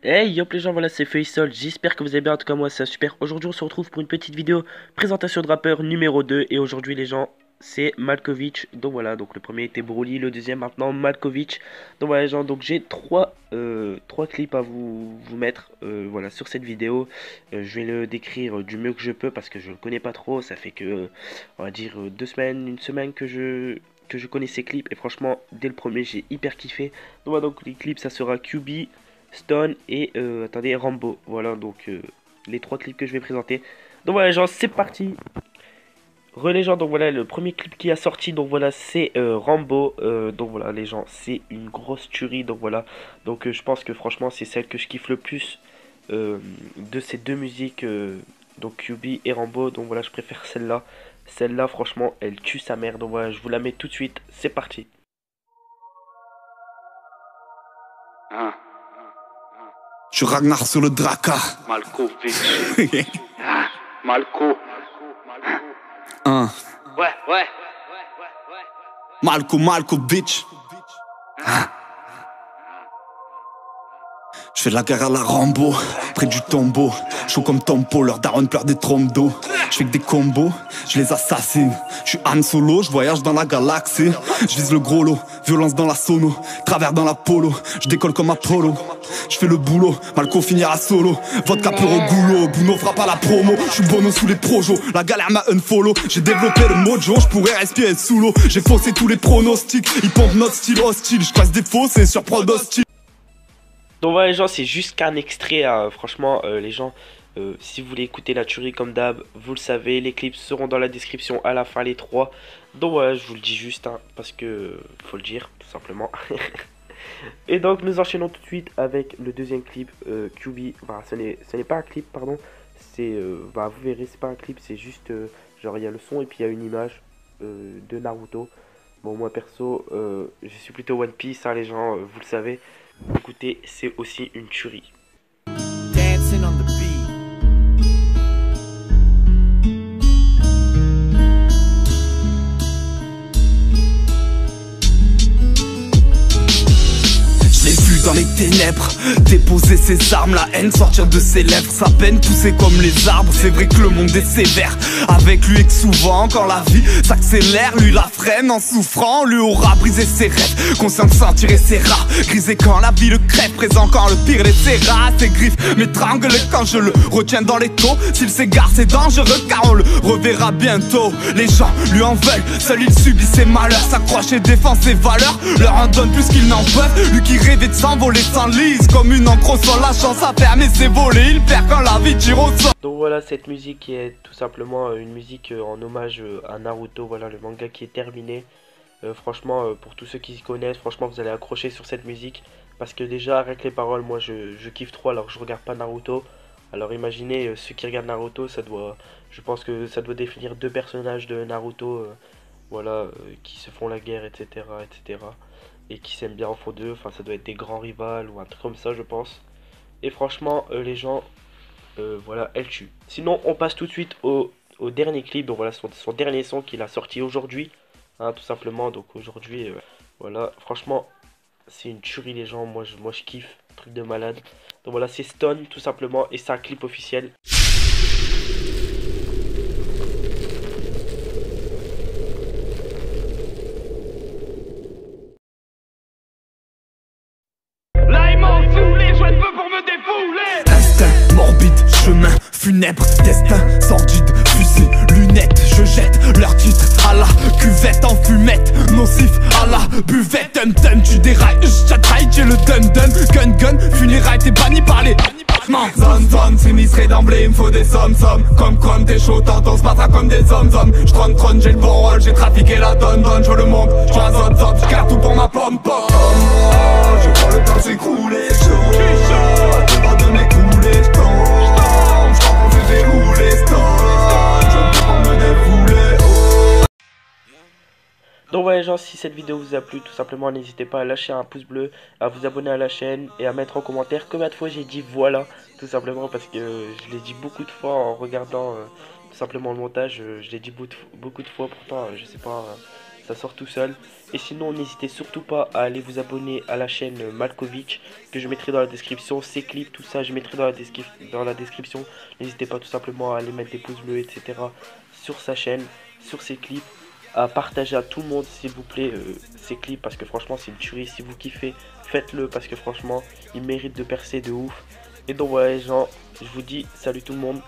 Hey yop les gens, voilà c'est Faisal, j'espère que vous allez bien, en tout cas moi c'est super. Aujourd'hui on se retrouve pour une petite vidéo présentation de rappeur numéro 2. Et aujourd'hui les gens c'est Malkovich. Donc voilà, donc le premier était Broly, le deuxième maintenant Malkovich. Donc voilà les gens, donc j'ai trois clips à vous mettre voilà, sur cette vidéo. Je vais le décrire du mieux que je peux parce que je le connais pas trop. Ça fait que on va dire 2 semaines, une semaine que je connais ces clips. Et franchement dès le premier j'ai hyper kiffé. Donc voilà, donc les clips ça sera QB, Stone et attendez, Rambo. Voilà donc les trois clips que je vais présenter. Donc voilà les gens, c'est parti. Les gens, donc voilà le premier clip qui a sorti, donc voilà c'est Rambo. Donc voilà les gens, c'est une grosse tuerie. Donc voilà, donc je pense que franchement c'est celle que je kiffe le plus de ces deux musiques, donc QB et Rambo. Donc voilà, je préfère celle-là. Celle-là franchement elle tue sa mère. Donc voilà, je vous la mets tout de suite, c'est parti. Hein, Je suis Ragnar sur le Draka. Malkovich. Ah, Malko. Hein. Ouais. Malko, bitch. Je fais de la guerre à la Rambo, près du tombeau. Chaud comme Tompo, leur daronne pleure des trompes d'eau. Je fais que des combos, je les assassine. Je suis Han Solo, je voyage dans la galaxie. Je vise le gros lot, violence dans la sono, travers dans la polo. Je décolle comme Apollo, je fais le boulot, Malko finira solo. Vodka pur au goulot, Bruno frappe à la promo. Je suis Bono sous les projos, la galère m'a unfollow. J'ai développé le mojo, je pourrais respirer sous l'eau. J'ai faussé tous les pronostics, ils pompent notre style hostile. Je casse des fausses et sur prod hostile. Donc voilà les gens, c'est juste qu'un extrait, franchement les gens, si vous voulez écouter la tuerie comme d'hab, vous le savez, les clips seront dans la description à la fin, les trois. Donc voilà, je vous le dis juste, hein, parce que faut le dire, tout simplement. Et donc nous enchaînons tout de suite avec le deuxième clip, QB. Enfin, ce n'est pas un clip, pardon, c'est, vous verrez, c'est pas un clip, c'est juste, genre il y a le son et puis il y a une image de Naruto. Bon, moi perso, je suis plutôt One Piece, hein, les gens, vous le savez. Écoutez, c'est aussi une tuerie. Dancing on the beat. Je l'ai vu dans les ténèbres, déposer ses armes, la haine sortir de ses lèvres, sa peine pousser comme les arbres. C'est vrai que le monde est sévère avec lui et que souvent quand la vie s'accélère, lui la freine en souffrant, lui aura brisé ses rêves. Conscient de s'en tirer ses rats, grisé quand la vie le crève, présent quand le pire les serra. Ses griffes m'étranglent quand je le retiens dans les taux. S'il s'égare c'est dangereux car on le reverra bientôt. Les gens lui en veulent, seul il subit ses malheurs, s'accroche et défend ses valeurs, leur en donne plus qu'ils n'en peuvent. Lui qui rêvait de s'envoler s'enlise comme une encre au sol, la chance a permis ses volets, il perd quand la vie tire au sol. Donc voilà, cette musique qui est tout simplement une musique en hommage à Naruto, voilà le manga qui est terminé. Franchement, pour tous ceux qui s'y connaissent, franchement vous allez accrocher sur cette musique. Parce que déjà, avec les paroles, moi je kiffe trop alors que je regarde pas Naruto. Alors imaginez, ceux qui regardent Naruto, je pense que ça doit définir deux personnages de Naruto, voilà, qui se font la guerre, etc., et qui s'aiment bien en fond d'eux. Enfin, ça doit être des grands rivales ou un truc comme ça, je pense. Et franchement, les gens, voilà, elle tue. Sinon, on passe tout de suite au dernier clip. Donc voilà, son dernier son qu'il a sorti aujourd'hui, hein, tout simplement. Donc aujourd'hui, voilà, franchement, c'est une tuerie les gens. Moi je kiffe, truc de malade. Donc voilà, c'est Stone tout simplement et c'est un clip officiel. Instinct morbide, chemin funèbre, destin sordide, fusil, lunettes, je jette leur titre à la cuvette en fumette, nocif à la buvette, tum tu dérailles, j'attraille, j'ai le dun gun, funérailles, t'es banni par les zone, sinistré d'emblée, il me faut des sommes, comme t'es chaud, t'entends se battre comme des hommes, je trône, j'ai le bon rôle, j'ai trafiqué la donne, je veux le monde, je vois un zone, je garde tout pour ma pomme, je vois le temps s'écrouler, chaud, à deux bras de m'écouler, je crois qu'on fait dérouler, je ne peux pas me défouler, oh. Donc voilà les gens, si cette vidéo vous a plu, tout simplement n'hésitez pas à lâcher un pouce bleu, à vous abonner à la chaîne et à mettre en commentaire combien de fois j'ai dit voilà, tout simplement parce que je l'ai dit beaucoup de fois en regardant tout simplement le montage, je l'ai dit beaucoup de fois, pourtant je sais pas ça sort tout seul. Et sinon, n'hésitez surtout pas à aller vous abonner à la chaîne Malkovich, que je mettrai dans la description, ses clips, tout ça, je mettrai dans la description. N'hésitez pas tout simplement à aller mettre des pouces bleus, etc. sur sa chaîne, sur ses clips, à partager à tout le monde, s'il vous plaît, ses clips, parce que franchement, c'est une tuerie. Si vous kiffez, faites-le, parce que franchement, il mérite de percer de ouf. Et donc voilà les gens, je vous dis salut tout le monde.